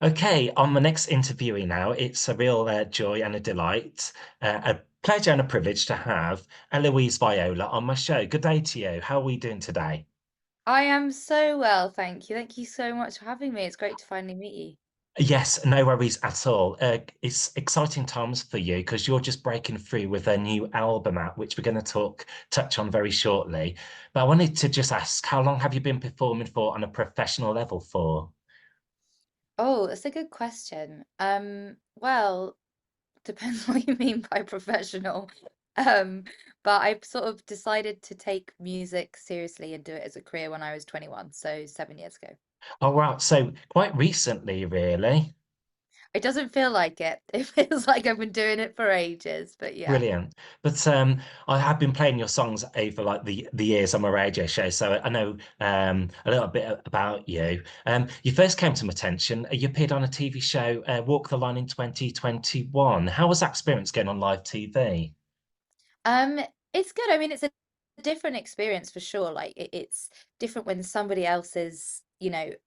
Okay, on the next interviewee now, it's a real joy and a delight, a pleasure and a privilege to have Eloise Viola on my show. Good day to you. How are we doing today? I am so well, thank you. Thank you so much for having me. It's great to finally meet you. Yes, no worries at all. It's exciting times for you because you're just breaking through with a new album out, which we're going to touch on very shortly. But I wanted to just ask, how long have you been performing for on a professional level for? Oh, that's a good question. Well, depends what you mean by professional. Um, but I sort of decided to take music seriously and do it as a career when I was 21, so 7 years ago. Oh, wow. So quite recently, really. It doesn't feel like it. It feels like I've been doing it for ages, but yeah. Brilliant. But I have been playing your songs over like the years on my radio show, so I know a little bit about you. You first came to my attention. You appeared on a TV show, Walk the Line in 2021. How was that experience going on live TV? Um, it's good. I mean, it's a different experience for sure. Like it's different when somebody else is,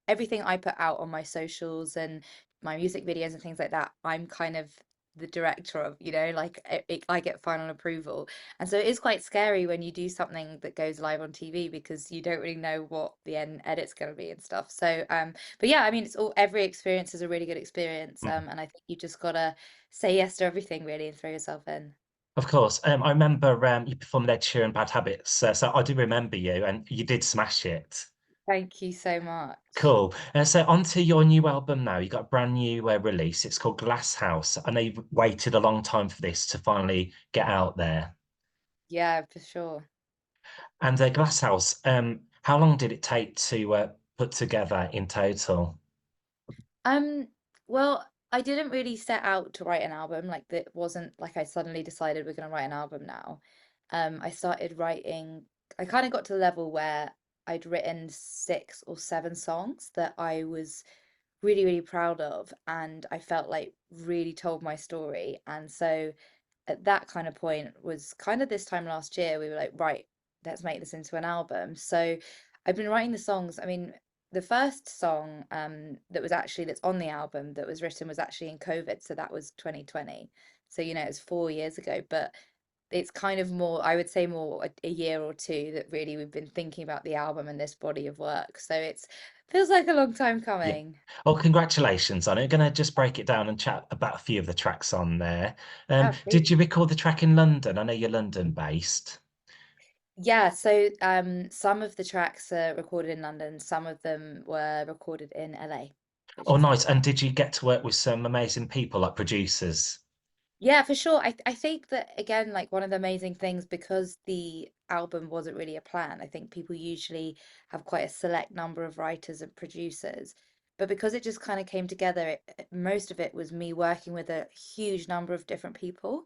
everything I put out on my socials and my music videos and things like that, I'm kind of the director of, like I get final approval. And so it is quite scary when you do something that goes live on TV because you don't really know what the end edit's going to be and stuff. So, but yeah, I mean, every experience is a really good experience. Mm. And I think you just gotta say yes to everything really and throw yourself in. Of course. I remember you performed Ed Sheeran Bad Habits, so I do remember you, and you did smash it. Thank you so much. Cool. So on to your new album now. You got a brand new release. It's called Glasshouse. I know you've waited a long time for this to finally get out there. Yeah, for sure. And Glasshouse, how long did it take to put together in total? Um, well, I didn't really set out to write an album. Like that wasn't like I suddenly decided we're gonna write an album now. I started writing, I kind of got to the level where I'd written 6 or 7 songs that I was really, really proud of, and I felt like really told my story. And so at that kind of point was kind of this time last year, we were like, right, let's make this into an album. So I've been writing the songs. I mean, the first song that's on the album that was written was actually in COVID, so that was 2020. So, it's 4 years ago, but it's kind of more, I would say more a year or two that really we've been thinking about the album and this body of work. So it's feels like a long time Yeah. coming. Well, congratulations on it. Going to just break it down and chat about a few of the tracks on there. Oh, Did please. you record the track in London? I know you're London based. Yeah, so some of the tracks are recorded in London, some of them were recorded in LA, which Oh, is nice. nice. And did you get to work with some amazing people like producers? Yeah, for sure. I think that again, like one of the amazing things because the album wasn't really a plan. I think people usually have quite a select number of writers and producers, but because it just kind of came together, most of it was me working with a huge number of different people.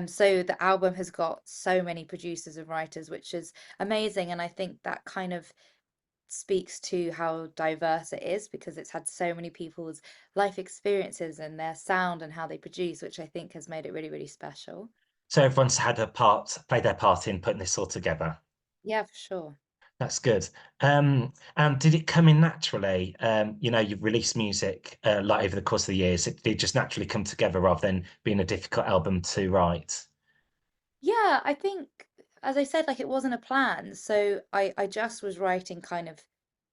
So the album has got so many producers and writers, which is amazing. And I think that kind of speaks to how diverse it is because it's had so many people's life experiences and their sound and how they produce, which I think has made it really, really special. So everyone's had a part, played their part in putting this all together. Yeah, for sure. That's good. And did it come in naturally? You've released music like over the course of the years. Did it just naturally come together rather than being a difficult album to write? Yeah, I think, as I said, like it wasn't a plan. So I just was writing kind of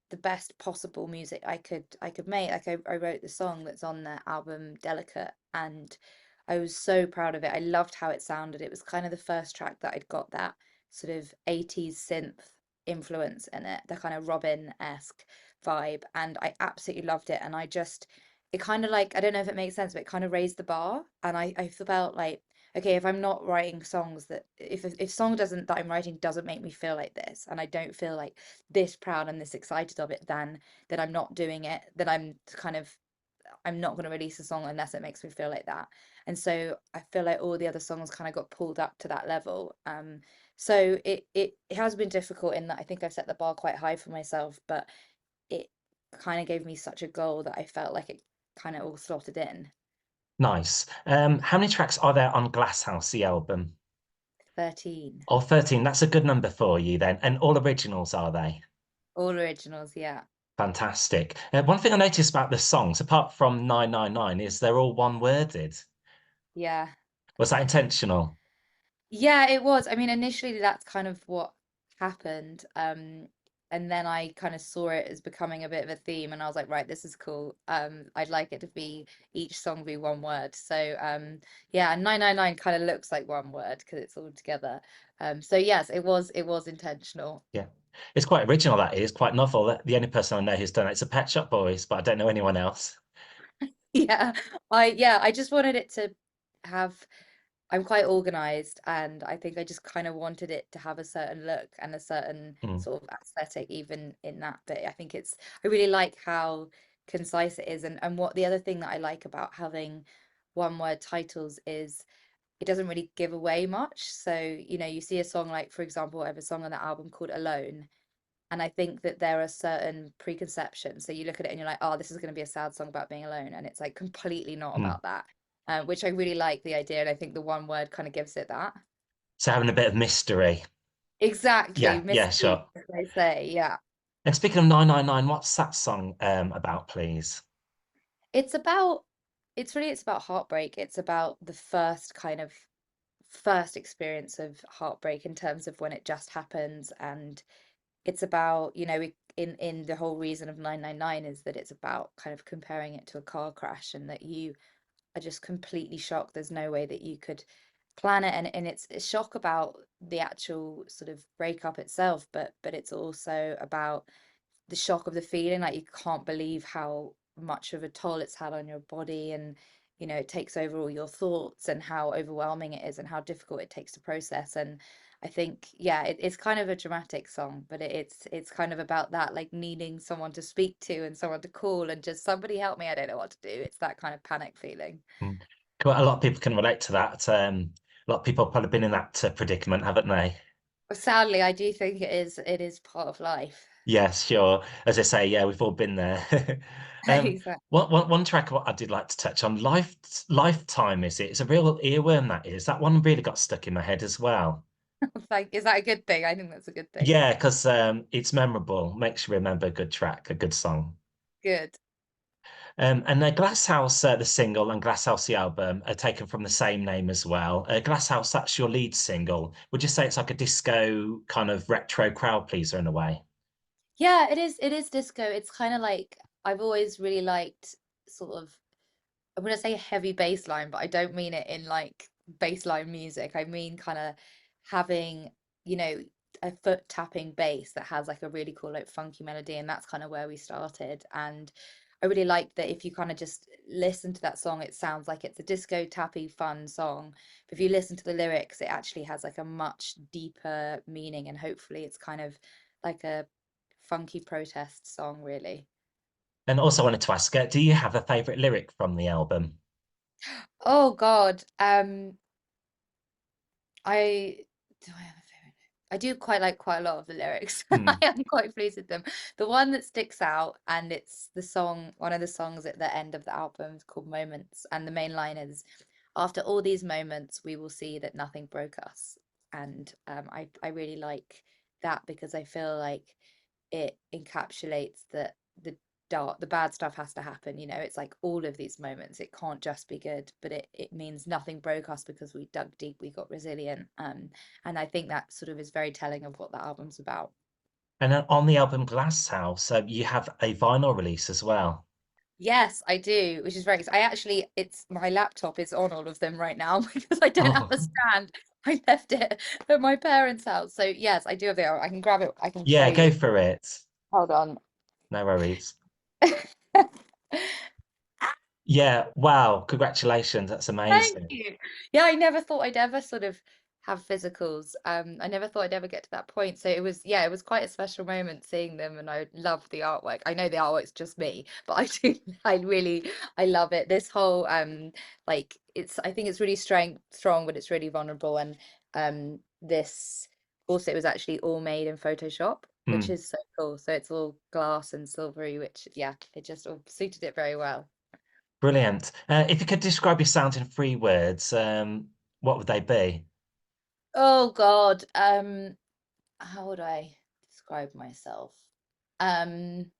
the best possible music I could make. Like I wrote the song that's on the album Delicate and I was so proud of it. I loved how it sounded. It was kind of the first track that I'd got that sort of 80s synth influence in it, the kind of Robin-esque vibe, and I absolutely loved it. And it kind of like, I don't know if it makes sense, but it kind of raised the bar. And I felt like, okay, if I'm not writing songs that, if song doesn't, that I'm writing doesn't make me feel like this, and I don't feel like this proud and this excited of it, then that I'm not doing it, that I'm not going to release a song unless it makes me feel like that. And so I feel like all the other songs kind of got pulled up to that level. So it has been difficult in that I think I've set the bar quite high for myself, but it kind of gave me such a goal that I felt like it kind of all slotted in. Nice. How many tracks are there on Glasshouse, the album? 13. Oh, 13. That's a good number for you then. And all originals, are they? All originals, yeah. Fantastic. One thing I noticed about the songs, apart from 999, is they're all one-worded. Yeah. Was that intentional? Yeah, it was. I mean, initially that's kind of what happened. And then I kind of saw it as becoming a bit of a theme and I was like, right, this is cool. I'd like it to be each song be one word. So yeah, and 999 kind of looks like one word because it's all together. So yes, it was intentional. Yeah. It's quite original, that is, quite novel. The only person I know who's done it's a Pet Shop Boys, but I don't know anyone else. Yeah, I just wanted it to have I'm quite organized and I think I just kind of wanted it to have a certain look and a certain Mm. sort of aesthetic even in that bit. I really like how concise it is and what the other thing that I like about having one word titles is it doesn't really give away much. So, you see a song like, for example, I have a song on that album called Alone. And I think that there are certain preconceptions. So you look at it and you're like, oh, this is going to be a sad song about being alone. And it's like completely not Mm. about that, which I really like the idea. And I think the one word kind of gives it that. So having a bit of mystery. Exactly. Yeah, yeah, Mystery, sure. as they say. Yeah. And speaking of 999, what's that song about, please? It's about, it's about heartbreak. It's about the first experience of heartbreak in terms of when it just happens. And it's about, in the whole reason of 999 is that it's about kind of comparing it to a car crash and that you are just completely shocked. There's no way that you could plan it, and it's a shock about the actual sort of breakup itself, but it's also about the shock of the feeling, like you can't believe how much of a toll it's had on your body, and it takes over all your thoughts and how overwhelming it is and how difficult it takes to process. And I think, yeah, it's kind of a dramatic song, but it's kind of about that, like needing someone to speak to and someone to call and just somebody help me, I don't know what to do. It's that kind of panic feeling. Mm. Quite a lot of people can relate to that. A lot of people have probably been in that predicament, haven't they? Sadly, I do think it is part of life. Yes, sure. As I say, yeah, we've all been there. Exactly. One track I did like to touch on, Lifetime, is it? It's a real earworm, that is. That one really got stuck in my head as well. Like, is that a good thing? I think that's a good thing. Yeah, because it's memorable, makes you remember a good track, a good song. Good. And Glasshouse, the single, and Glasshouse, the album, are taken from the same name as well. Glasshouse, that's your lead single. Would you say it's like a disco kind of retro crowd pleaser in a way? Yeah, it is disco. It's kind of like I've always really liked sort of I'm gonna say heavy bass line, but I don't mean it in like bass line music. I mean kind of having, you know, a foot tapping bass that has like a really cool like funky melody, and that's kind of where we started. And I really like that if you kind of just listen to that song, it sounds like it's a disco tappy fun song. But if you listen to the lyrics, it actually has like a much deeper meaning, and hopefully it's kind of like a funky protest song, really. And also wanted to ask, do you have a favorite lyric from the album? Oh God. I do I have a favorite? I do quite like quite a lot of the lyrics. I Hmm. am quite pleased with them. The one that sticks out, and it's the song, one of the songs at the end of the album is called Moments, and the main line is, "After all these moments, we will see that nothing broke us." And I really like that because I feel like it encapsulates that the bad stuff has to happen. It's like all of these moments, it can't just be good, but it means nothing broke us because we dug deep, we got resilient. And I think that sort of is very telling of what the album's about. And then on the album Glasshouse, you have a vinyl release as well. Yes, I do, which is very I actually it's my laptop is on all of them right now because I don't have Oh, a stand. I left it at my parents' house. So yes, I do have it. I can grab it, I can show yeah, go you. for it. Hold on. No worries. Yeah, wow, congratulations. That's Thank amazing. you. Yeah, I never thought I'd ever sort of have physicals. I never thought I'd ever get to that point. So it was quite a special moment seeing them, and I love the artwork. I know the artwork's just me, but I do, I love it. This whole like I think it's really strong, but it's really vulnerable. And this also it was actually all made in Photoshop, which Hmm. is so cool. So it's all glass and silvery, which yeah, it just all suited it very well. Brilliant. If you could describe your sound in 3 words, what would they be? Oh God. How would I describe myself? Um,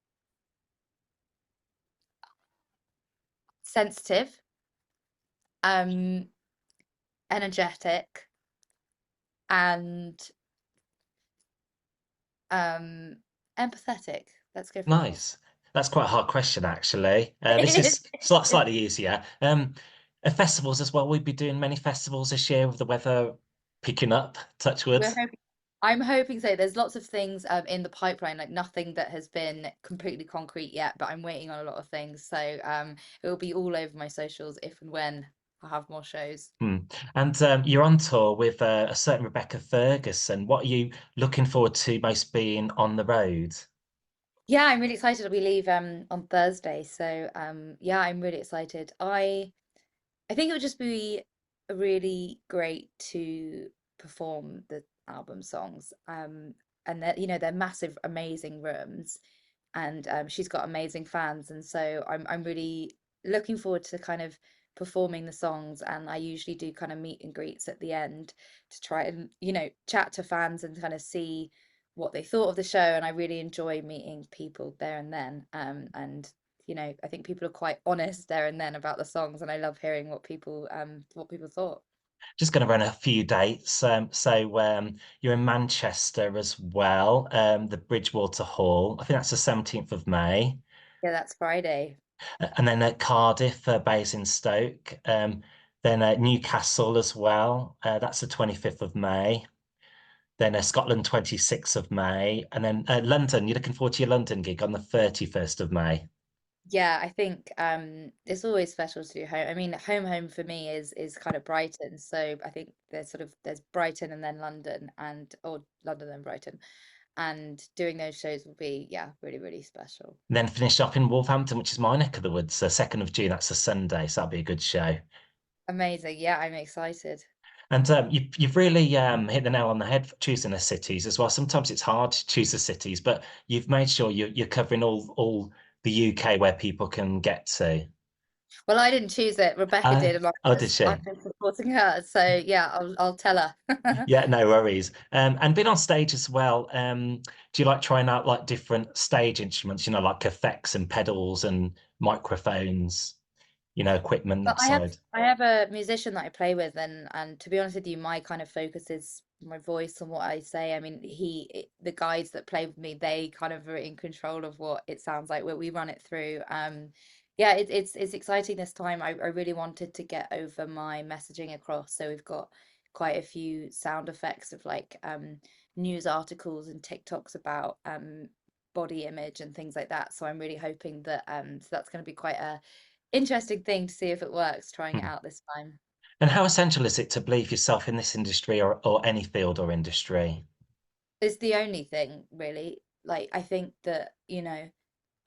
sensitive, um, energetic, and um, empathetic. Let's go for four. Nice. That's quite a hard question, actually. This It is is. slightly easier. Festivals as well. We'd be doing many festivals this year with the weather picking up, touch wood. We're hoping. I'm hoping so. There's lots of things in the pipeline, like nothing that has been completely concrete yet, but I'm waiting on a lot of things. So it will be all over my socials if and when I have more shows. Hmm. And you're on tour with a certain Rebecca Ferguson. What are you looking forward to most being on the road? Yeah, I'm really excited. We leave on Thursday, so yeah, I'm really excited. I think it would just be really great to perform the album songs. And that they're massive, amazing rooms, and she's got amazing fans, and so I'm really looking forward to kind of performing the songs. And I usually do kind of meet and greets at the end to try and chat to fans and kind of see what they thought of the show. And I really enjoy meeting people there and then. And I think people are quite honest there and then about the songs, and I love hearing what people thought. Just going to run a few dates. You're in Manchester as well, the Bridgewater Hall. I think that's the 17th of May. Yeah, that's Friday. And then at Cardiff, Basingstoke. Then Newcastle as well. That's the 25th of May. Then Scotland, 26th of May. And then London, you're looking forward to your London gig on the 31st of May. Yeah, I think it's always special to do home. I mean, home for me is kind of Brighton. So I think there's Brighton and then London, and or London and Brighton. And doing those shows will be, yeah, really, really special. And then finish up in Wolverhampton, which is my neck of the woods, 2nd of June. That's a Sunday, so that'll be a good show. Amazing. Yeah, I'm excited. And you've really hit the nail on the head for choosing the cities as well. Sometimes it's hard to choose the cities, but you've made sure you're covering all the UK where people can get to. Well, I didn't choose it. Rebecca did, and Oh, did I've she? been supporting her. So yeah, I'll tell her. Yeah, no worries. And being on stage as well, do you like trying out like different stage instruments, like effects and pedals and microphones, equipment, But that side? I have a musician that I play with, and to be honest with you, my kind of focus is my voice and what I say. I mean, the guys that play with me, they kind of are in control of what it sounds like where we run it through. Yeah, it's exciting this time. I really wanted to get over my messaging across, so we've got quite a few sound effects of like news articles and TikToks about body image and things like that. So I'm really hoping that so that's going to be quite a interesting thing to see if it works, trying it Hmm. out this time. And how essential is it to believe yourself in this industry or any field or industry? It's the only thing really. Like I think that,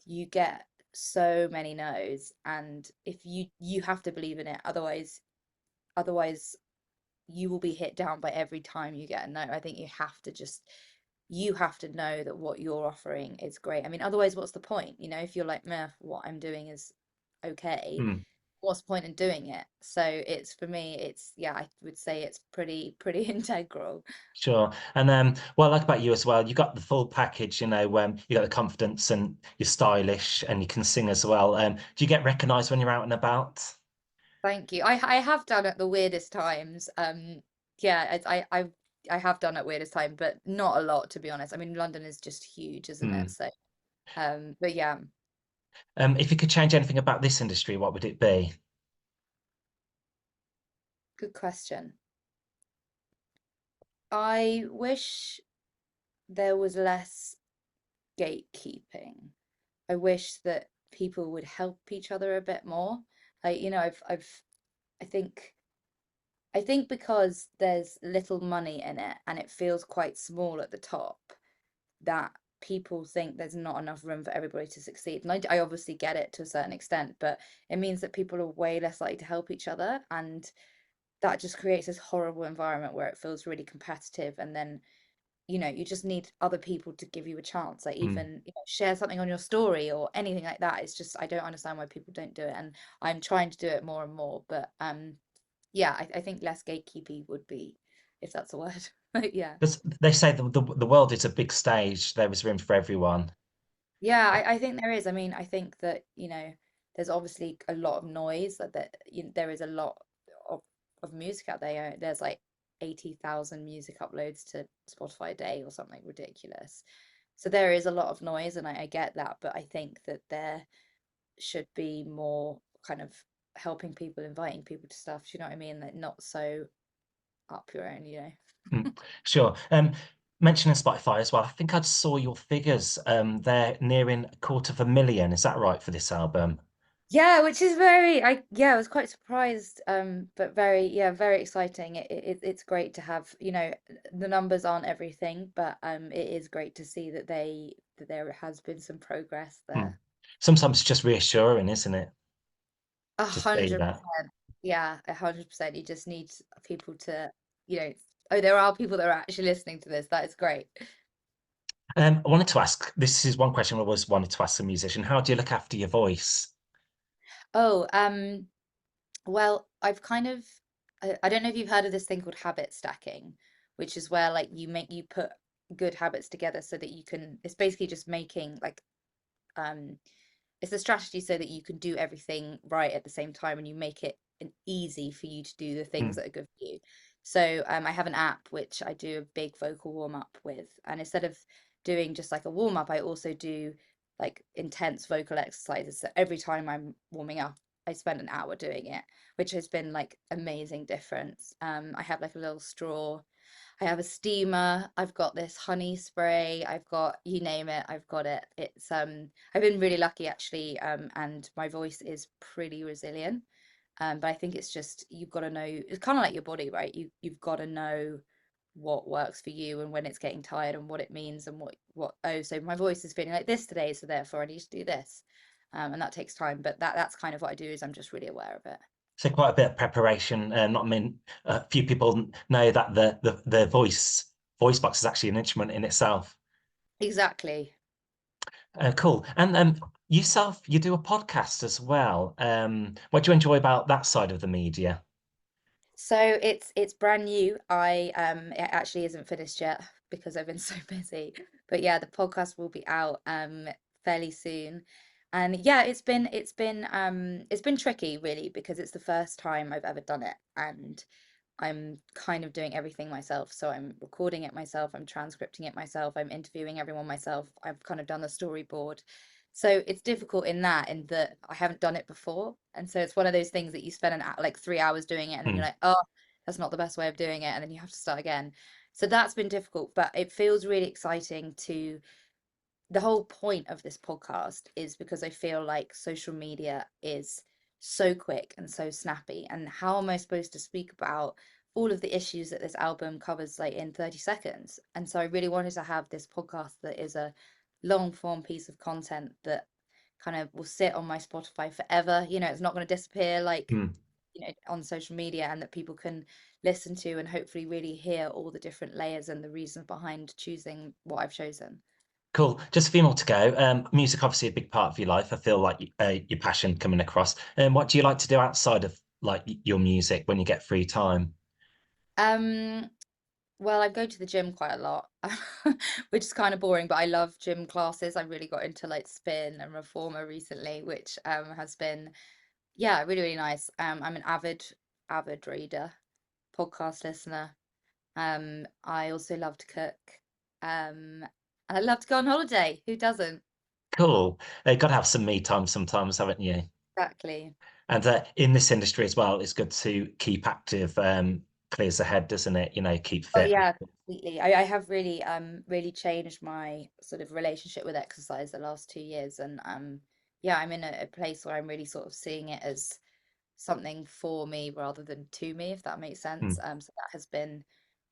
you get so many no's, and if you have to believe in it, otherwise you will be hit down by every time you get a no. I think you have to know that what you're offering is great. I mean, otherwise what's the point? If you're like, meh, what I'm doing is okay, Hmm. what's the point in doing it? So it's for me, it's yeah, I would say it's pretty integral. Sure. And what I like about you as well, you got the full package, you got the confidence and you're stylish and you can sing as well. Do you get recognized when you're out and about? Thank you. I have done at the weirdest times. Yeah, I have done at weirdest time, but not a lot to be honest. I mean, London is just huge, isn't it? Hmm. So, but yeah, If you could change anything about this industry, what would it be? good question. I wish there was less gatekeeping. I wish that people would help each other a bit more. Like, I think I think because there's little money in it and it feels quite small at the top, that people think there's not enough room for everybody to succeed. And I obviously get it to a certain extent, but it means that people are way less likely to help each other. And that just creates this horrible environment where it feels really competitive. And then, you just need other people to give you a chance. Like Hmm. even, share something on your story or anything like that. It's just, I don't understand why people don't do it. And I'm trying to do it more and more. But yeah, I think less gatekeeping would be, if that's a word. But yeah. Because they say the world is a big stage. There is room for everyone. Yeah, I think there is. I mean, I think that, there's obviously a lot of noise, that there is a lot of music out there. There's like 80,000 music uploads to Spotify a day or something ridiculous. So there is a lot of noise, and I get that, but I think that there should be more kind of helping people, inviting people to stuff. Do you know what I mean? Like not so up your own, you know. Mm, sure. Mentioning Spotify as well, I think I saw your figures. They're nearing 250,000. Is that right for this album? Yeah, which is very, I was quite surprised, but very, yeah, very exciting. It's great to have, the numbers aren't everything, but it is great to see that there has been some progress Mm. there. Sometimes it's just reassuring, isn't it, A to see hundred that? percent. Yeah, 100%. You just need people to, oh, there are people that are actually listening to this. That is great. I wanted to ask, this is one question I always wanted to ask a musician. How do you look after your voice? Oh, well, I've kind of, I don't know if you've heard of this thing called habit stacking, which is where like you put good habits together so that you can, it's basically just making like, um, it's a strategy so that you can do everything right at the same time, and you make it easy for you to do the things Mm, that are good for you. So I have an app which I do a big vocal warm up with, and instead of doing just like a warm up, I also do like intense vocal exercises. So every time I'm warming up, I spend an hour doing it, which has been like amazing difference. I have like a little straw, I have a steamer, I've got this honey spray, I've got you name it, I've got it. I've been really lucky actually, and my voice is pretty resilient. But I think it's just you've got to know, it's kind of like your body, right? You've got to know what works for you and when it's getting tired and what it means and what oh, so my voice is feeling like this today, so therefore I need to do this. And that takes time, but that's kind of what I do, is I'm just really aware of it. so quite a bit of preparation. Not I mean, a few people know that the voice box is actually an instrument in itself. Exactly. Cool. And yourself, you do a podcast as well. What do you enjoy about that side of the media? So it's brand new. It actually isn't finished yet because I've been so busy. But yeah, the podcast will be out fairly soon. And yeah, it's been tricky really, because it's the first time I've ever done it, and I'm kind of doing everything myself. So I'm recording it myself, I'm transcripting it myself, I'm interviewing everyone myself. I've kind of done the storyboard. So it's difficult in that I haven't done it before. And so it's one of those things that you spend like 3 hours doing it, and then Hmm. you're like, oh, that's not the best way of doing it. And then you have to start again. So that's been difficult, but it feels really exciting to, the whole point of this podcast is because I feel like social media is so quick and so snappy. And how am I supposed to speak about all of the issues that this album covers like in 30 seconds? And so I really wanted to have this podcast that is a long form piece of content that kind of will sit on my Spotify forever. It's not going to disappear like, Hmm. on social media, and that people can listen to and hopefully really hear all the different layers and the reasons behind choosing what I've chosen. Cool. Just a few more to go. Music, obviously, a big part of your life. I feel like your passion coming across. What do you like to do outside of like your music when you get free time? Um, Well, I go to the gym quite a lot, which is kind of boring, but I love gym classes. I really got into like spin and reformer recently, which has been, yeah, really, really nice. I'm an avid reader, podcast listener. I also love to cook. And I love to go on holiday. Who doesn't? Cool. Got to have some me time sometimes, haven't you? Exactly. And in this industry as well, it's good to keep active. Clears the head, doesn't it? Keep Oh fit. yeah, completely. I have really changed my sort of relationship with exercise the last 2 years, and yeah, I'm in a place where I'm really sort of seeing it as something for me rather than to me, if that makes sense. Hmm. So that has been,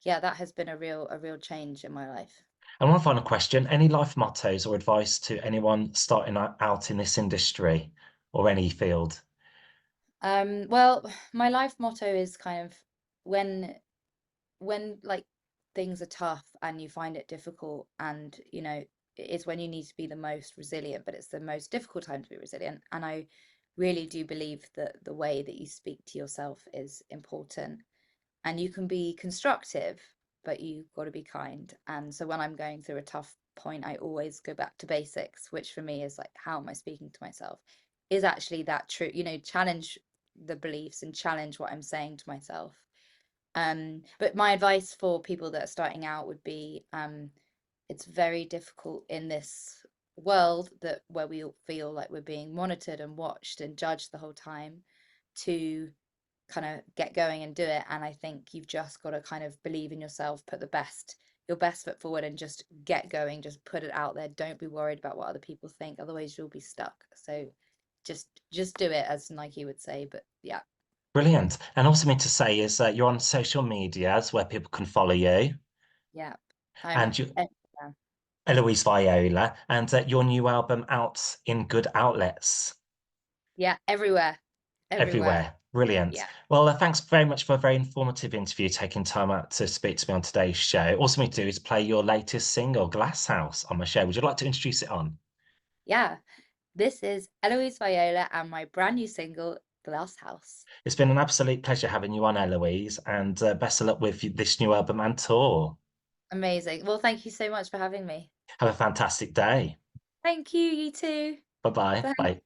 yeah, that has been a real change in my life. And one final question: any life mottos or advice to anyone starting out in this industry or any field? Well, my life motto is kind of, when like things are tough and you find it difficult, and it's when you need to be the most resilient, but it's the most difficult time to be resilient. And I really do believe that the way that you speak to yourself is important, and you can be constructive, but you've got to be kind. And so when I'm going through a tough point, I always go back to basics, which for me is like, how am I speaking to myself? is actually that true, challenge the beliefs and challenge what I'm saying to myself. But my advice for people that are starting out would be, it's very difficult in this world that where we all feel like we're being monitored and watched and judged the whole time to kind of get going and do it. And I think you've just got to kind of believe in yourself, put your best foot forward and just get going, just put it out there. Don't be worried about what other people think, otherwise you'll be stuck. So just do it, as Nike would say. But yeah. Brilliant. And also mean to say is that you're on social medias where people can follow you, Yeah. I'm and you, yeah. Eloise Viola, and your new album out in good outlets Yeah, everywhere. Everywhere. everywhere. Brilliant. Yeah. Well, thanks very much for a very informative interview, taking time out to speak to me on today's show. Also, me to do is play your latest single, Glasshouse, on my show. Would you like to introduce it on? Yeah. This is Eloise Viola and my brand new single, Glasshouse. It's been an absolute pleasure having you on, Eloise, and best of luck with this new album and tour. Amazing. Well, thank you so much for having me. Have a fantastic day. Thank you, you too. Bye-bye. Bye. Bye.